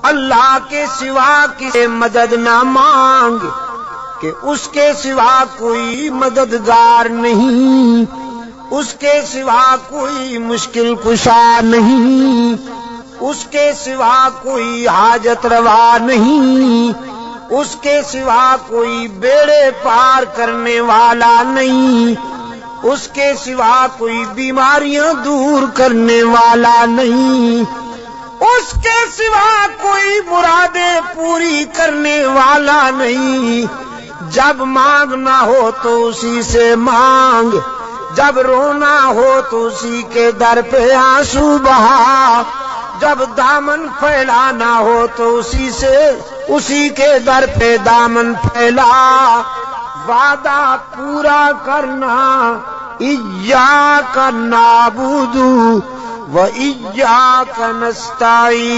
اللہ کے سوا کسی مدد نہ مانگ کہ اس کے سوا کوئی مددگار نہیں، اس کے سوا کوئی مشکل کشا نہیں، اس کے سوا کوئی حاجت روا نہیں، اس کے سوا کوئی بیڑے پار کرنے والا نہیں، اس کے سوا کوئی بیماریاں دور کرنے والا نہیں، اس کے سوا کوئی مرادیں پوری کرنے والا نہیں۔ جب مانگنا ہو تو اسی سے مانگ، جب رونا ہو تو اسی کے در پہ آنسو بہا، جب دامن پھیلانا ہو تو اسی کے در پہ دامن پھیلا۔ وعدہ پورا کرنا، ایاک نعبد و ایاک نستعین،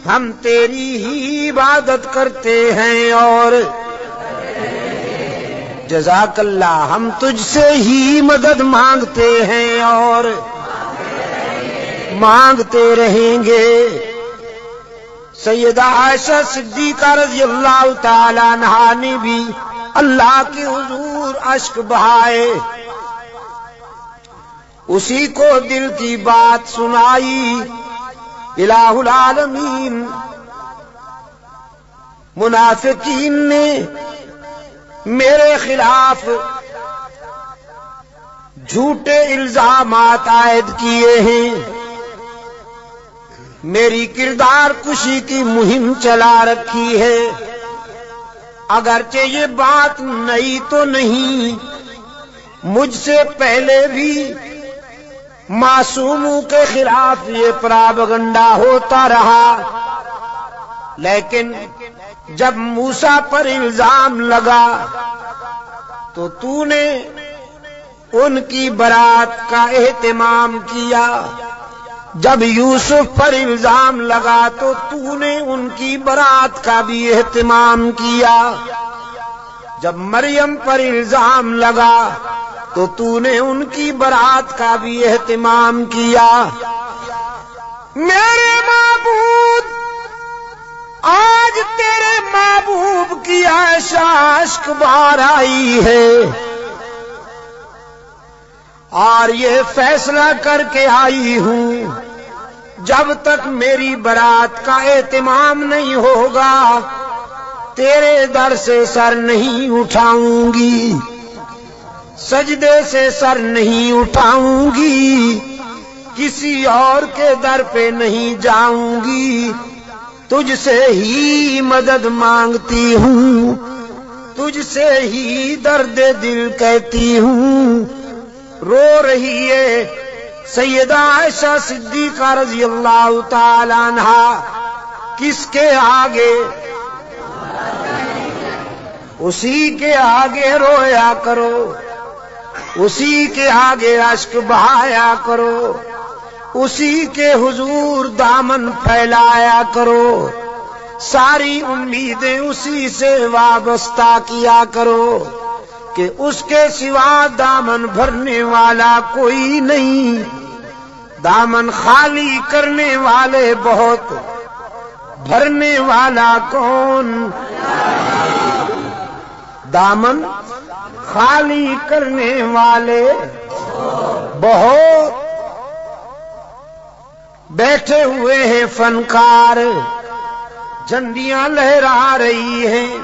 ہم تیری ہی عبادت کرتے ہیں اور جزاک اللہ، ہم تجھ سے ہی مدد مانگتے ہیں اور مانگتے رہیں گے۔ سیدہ عائشہ صدیقہ رضی اللہ تعالی عنہا نے بھی اللہ کے حضور اشک بہائے، اسی کو دل کی بات سنائی۔ الہ العالمین منافقین نے میرے خلاف جھوٹے الزامات عائد کیے ہیں، میری کردار کشی کی مہم چلا رکھی ہے۔ اگرچہ یہ بات نئی تو نہیں، مجھ سے پہلے بھی معصوموں کے خلاف یہ پراپگنڈا ہوتا رہا، لیکن جب موسیٰ پر الزام لگا تو تو نے ان کی برات کا اہتمام کیا، جب یوسف پر الزام لگا تو تو نے ان کی برات کا بھی اہتمام کیا، جب مریم پر الزام لگا تو تو نے ان کی برات کا بھی اہتمام کیا۔ میرے معبود، آج تیرے محبوب کی عائشہ اشک بار آئی ہے اور یہ فیصلہ کر کے آئی ہوں، جب تک میری برات کا اہتمام نہیں ہوگا تیرے در سے سر نہیں اٹھاؤں گی، سجدے سے سر نہیں اٹھاؤں گی، کسی اور کے در پہ نہیں جاؤں گی، تجھ سے ہی مدد مانگتی ہوں، تجھ سے ہی درد دل کہتی ہوں۔ رو رہی ہے سیدہ عائشہ صدیقہ رضی اللہ تعالی عنہا، کس کے آگے؟ اسی کے آگے رویا کرو، اسی کے آگے اشک بہایا کرو، اسی کے حضور دامن پھیلایا کرو، ساری امیدیں اسی سے وابستہ کیا کرو کہ اس کے سوا دامن بھرنے والا کوئی نہیں، دامن خالی کرنے والے بہت، بھرنے والا کون؟ دامن خالی کرنے والے بہت۔ بیٹھے ہوئے ہیں فنکار، جھنڈیاں لہرا رہی ہیں،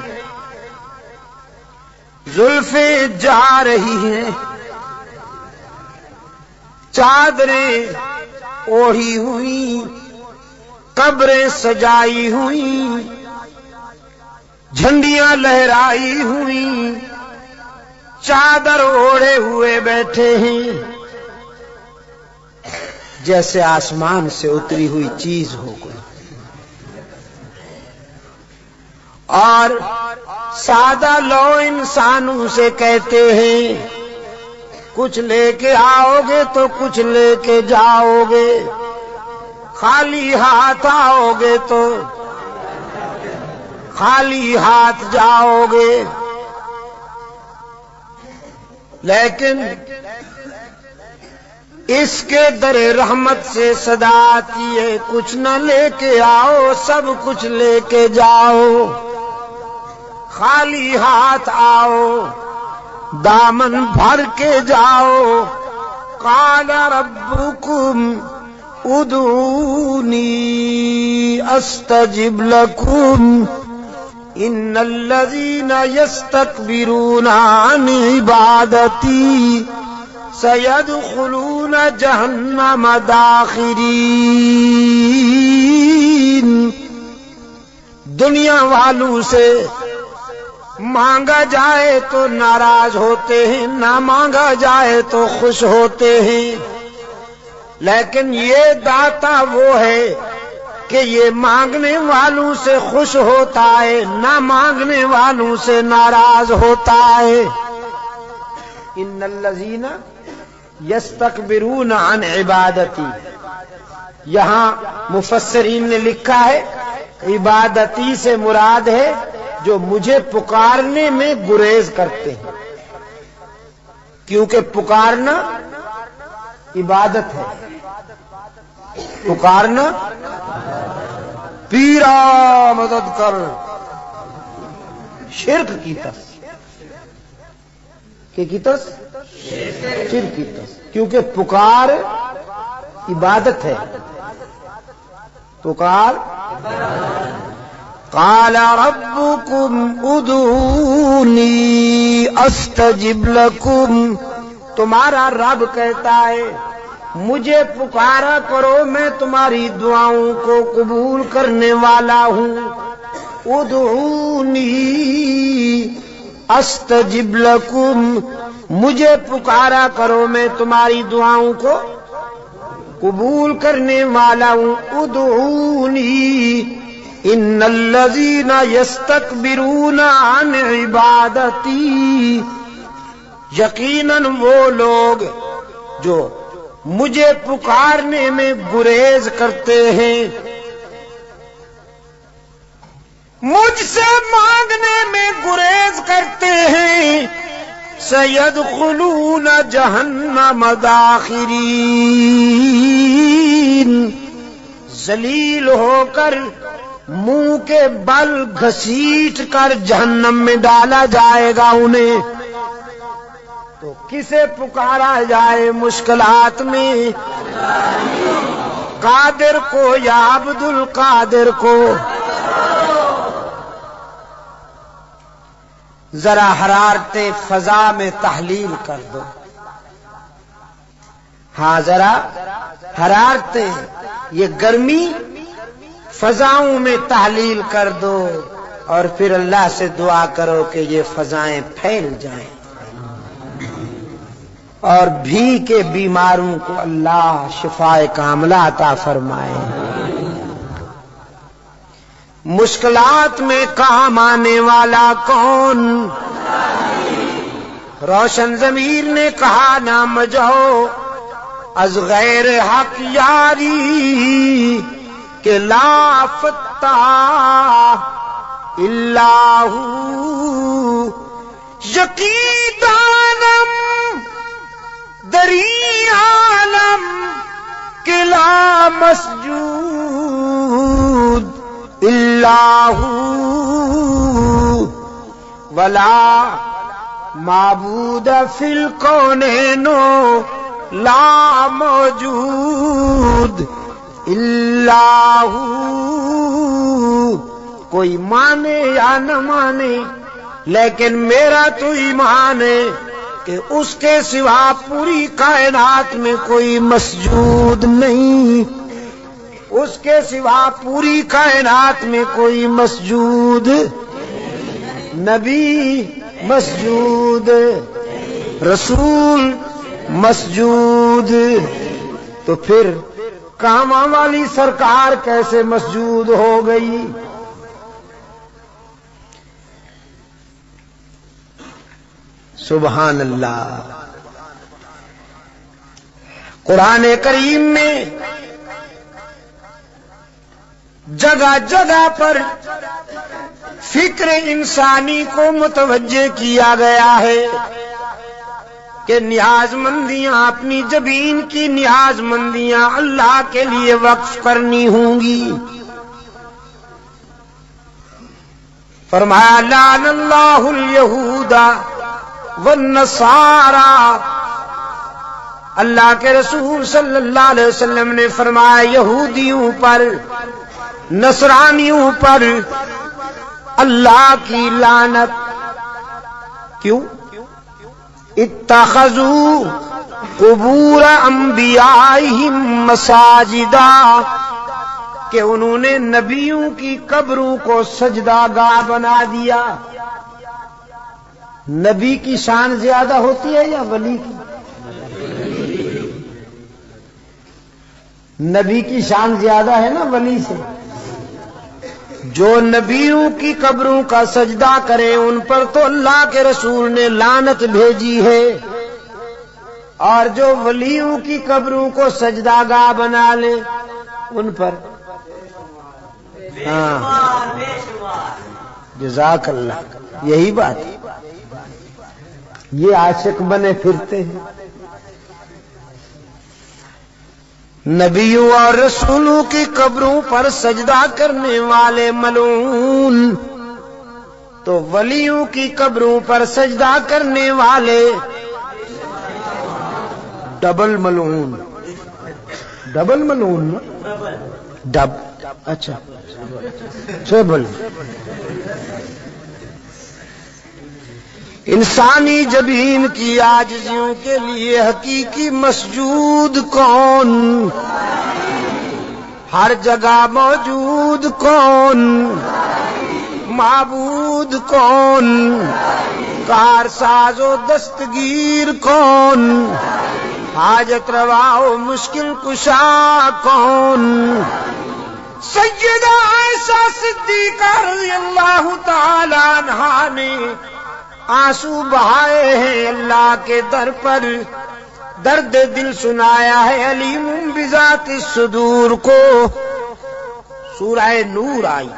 زلفیں جا رہی ہیں، چادریں اوڑھی ہوئی، قبریں سجائی ہوئی، جھنڈیاں لہرائی ہوئی، چادر اوڑھے ہوئے بیٹھے ہیں، جیسے آسمان سے اتری ہوئی چیز ہو گئی، اور سادہ لو انسانوں سے کہتے ہیں کچھ لے کے آؤ گے تو کچھ لے کے جاؤ گے، خالی ہاتھ آؤ گے تو خالی ہاتھ جاؤ گے۔ لیکن اس کے در رحمت سے صدا آتی ہے، کچھ نہ لے کے آؤ سب کچھ لے کے جاؤ، خالی ہاتھ آؤ دامن بھر کے جاؤ۔ قال ربکم ادعونی استجب لکم ان الذین یستکبرون عن عبادتی سیدخلون جہنم داخرین۔ دنیا والوں سے مانگا جائے تو ناراض ہوتے ہیں، نہ مانگا جائے تو خوش ہوتے ہیں، لیکن یہ داتا وہ ہے کہ یہ مانگنے والوں سے خوش ہوتا ہے، نہ مانگنے والوں سے ناراض ہوتا ہے۔ ان الذین یستکبرون عن عبادتی، یہاں مفسرین نے لکھا ہے عبادتی سے مراد ہے جو مجھے پکارنے میں گریز کرتے ہیں، کیونکہ پکارنا عبادت ہے، پکارنا پیرا مدد کر شرک کی تس، کہ کی تس شرک کی تس، کیونکہ پکار عبادت ہے، پکار۔ قال ربکم ادعونی استجب لکم، تمہارا رب کہتا ہے مجھے پکارا کرو میں تمہاری دعاؤں کو قبول کرنے والا ہوں۔ ادعونی استجب لکم، مجھے پکارا کرو میں تمہاری دعاؤں کو قبول کرنے والا ہوں۔ ادعونی ان الذین یستکبرون عن عبادتی، یقیناً وہ لوگ جو مجھے پکارنے میں گریز کرتے ہیں، مجھ سے مانگنے میں گریز کرتے ہیں، سیدخلون جہنم داخرین، ذلیل ہو کر منہ کے بل گھسیٹ کر جہنم میں ڈالا جائے گا انہیں۔ تو کسے پکارا جائے مشکلات میں؟ قادر کو یا عبد القادر کو؟ ذرا حرارت فضا میں تحلیل کر دو، ہاں ذرا حرارتیں، یہ گرمی فضاؤں میں تحلیل کر دو، اور پھر اللہ سے دعا کرو کہ یہ فضائیں پھیل جائیں اور بھی کے بیماروں کو اللہ شفاء کاملہ عطا فرمائے۔ مشکلات میں کام آنے والا کون؟ روشن ضمیر نے کہا نہ مجھو از غیر حق یاری، کہ لا فتح الا ہو، یقین دانم دری عالم کہ لا مسجود الا ہو، ولا معبود فی الکونین لا موجود الا ہو، کوئی مانے یا نہ مانے لیکن میرا تو ایمان ہے کہ اس کے سوا پوری کائنات میں کوئی مسجود نہیں، اس کے سوا پوری کائنات میں کوئی مسجود، نبی مسجود، رسول مسجود، تو پھر کاماں والی سرکار کیسے مسجود ہو گئی؟ سبحان اللہ۔ قرآن کریم میں جگہ جگہ پر فکر انسانی کو متوجہ کیا گیا ہے کہ نیاز مندیاں، اپنی جبین کی نیاز مندیاں اللہ کے لیے وقف کرنی ہوں گی۔ فرمایا لعن اللہ الیہود والنصارى، اللہ کے رسول صلی اللہ علیہ وسلم نے فرمایا یہودیوں پر، نصرانیوں پر اللہ کی لعنت۔ کیوں؟ اتخذوا قبور انبیائہم مساجدا، کہ انہوں نے نبیوں کی قبروں کو سجدہ گاہ بنا دیا۔ نبی کی شان زیادہ ہوتی ہے یا ولی کی؟ نبی کی شان زیادہ ہے نا ولی سے۔ جو نبیوں کی قبروں کا سجدہ کرے ان پر تو اللہ کے رسول نے لعنت بھیجی ہے، اور جو ولیوں کی قبروں کو سجدہ گاہ بنا لے ان پر جزاک اللہ، یہی بات ہے۔ یہ عاشق بنے پھرتے ہیں، نبیوں اور رسولوں کی قبروں پر سجدہ کرنے والے ملعون، تو ولیوں کی قبروں پر سجدہ کرنے والے ڈبل ملعون۔ ڈبل ملعون ڈب، اچھا ٹریبل۔ انسانی جبین کی عاجزیوں کے لیے حقیقی مسجود کون؟ ہر جگہ موجود کون؟ معبود کون؟ کارساز و دستگیر کون؟ حاجت روا و مشکل کشا کون؟ سیدہ عائشہ صدیقہ رضی اللہ تعالی عنہا نے آنسو بہائے ہیں اللہ کے در پر، درد دل سنایا ہے علیم بذات الصدور کو۔ سورہ نور آئی،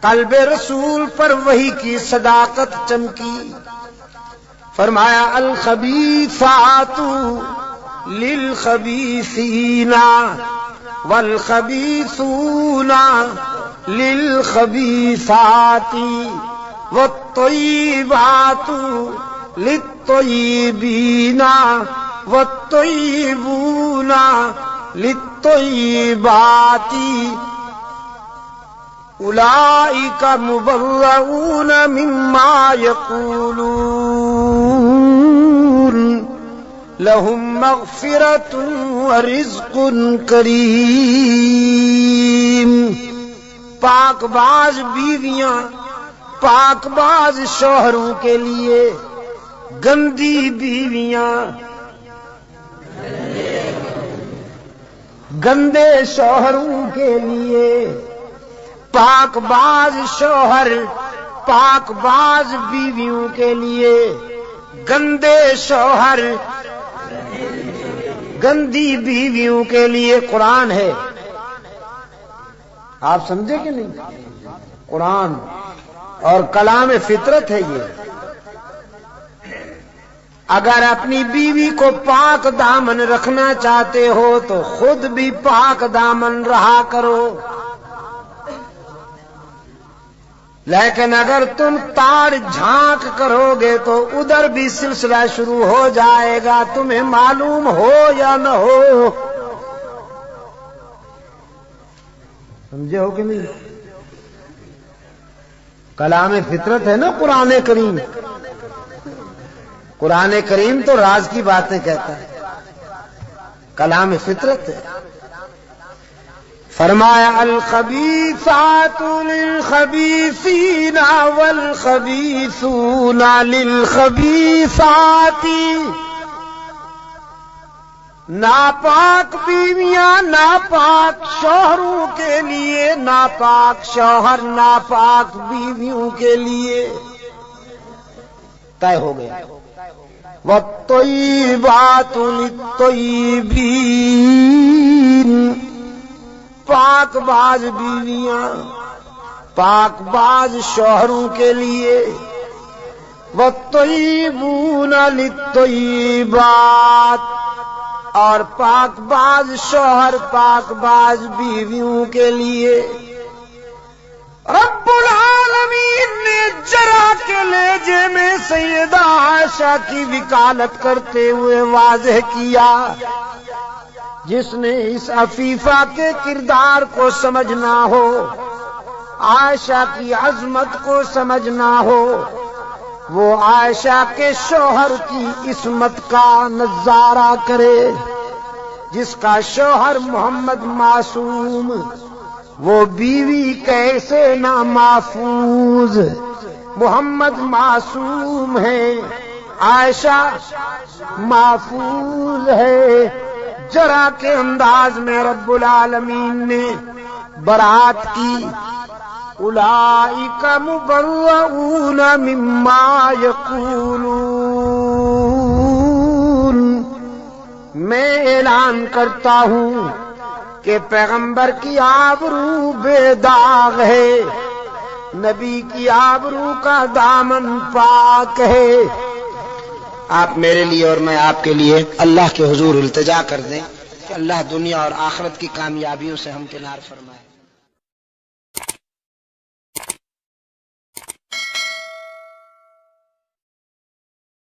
قلب رسول پر وحی کی صداقت چمکی، فرمایا الخبیثات للخبیثین والخبیثون للخبیثات والطیبات للطیبین والطیبون للطیبات اولئک مبرؤون مما یقولون لهم مغفرۃ ورزق کریم۔ پاک باز بیویاں پاک باز شوہروں کے لیے، گندی بیویاں گندے شوہروں کے لیے، پاک باز شوہر پاک باز بیویوں کے لیے، گندے شوہر گندی بیویوں کے لیے قرآن ہے۔ آپ سمجھے کہ نہیں؟ قرآن اور کلام فطرت ہے یہ۔ اگر اپنی بیوی کو پاک دامن رکھنا چاہتے ہو تو خود بھی پاک دامن رہا کرو، لیکن اگر تم تاڑ جھانک کرو گے تو ادھر بھی سلسلہ شروع ہو جائے گا، تمہیں معلوم ہو یا نہ ہو۔ سمجھے ہو کہ نہیں؟ کلام فطرت ہے نا قرآن کریم۔ قرآن کریم تو راز کی باتیں کہتا ہے، کلام فطرت ہے۔ فرمایا الخبیثات للخبیثین والخبیثون للخبیثات، ناپاک بیویاں ناپاک شوہروں کے لیے، ناپاک شوہر ناپاک بیویوں کے لیے، طے ہو گیا۔ والطیبات للطیبین، پاک باز بیویاں پاک باز شوہروں کے لیے، والطیبون للطیبات، اور پاک باز شوہر پاک باز بیویوں کے لیے۔ رب العالمین نے جرح کے لہجے میں سیدہ عائشہ کی وکالت کرتے ہوئے واضح کیا، جس نے اس عفیفہ کے کردار کو سمجھنا ہو، عائشہ کی عظمت کو سمجھنا ہو، وہ عائشہ کے شوہر کی عصمت کا نظارہ کرے، جس کا شوہر محمد معصوم، وہ بیوی کیسے نہ محفوظ۔ محمد معصوم ہے، عائشہ محفوظ ہے۔ جرح کے انداز میں رب العالمین نے برات کی، اولئک مبرؤون مما یقولون، میں اعلان کرتا ہوں کہ پیغمبر کی آبرو بے داغ ہے، نبی کی آبرو کا دامن پاک ہے۔ آپ میرے لیے اور میں آپ کے لیے اللہ کے حضور التجا کر دیں کہ اللہ دنیا اور آخرت کی کامیابیوں سے ہمکنار فرمائے۔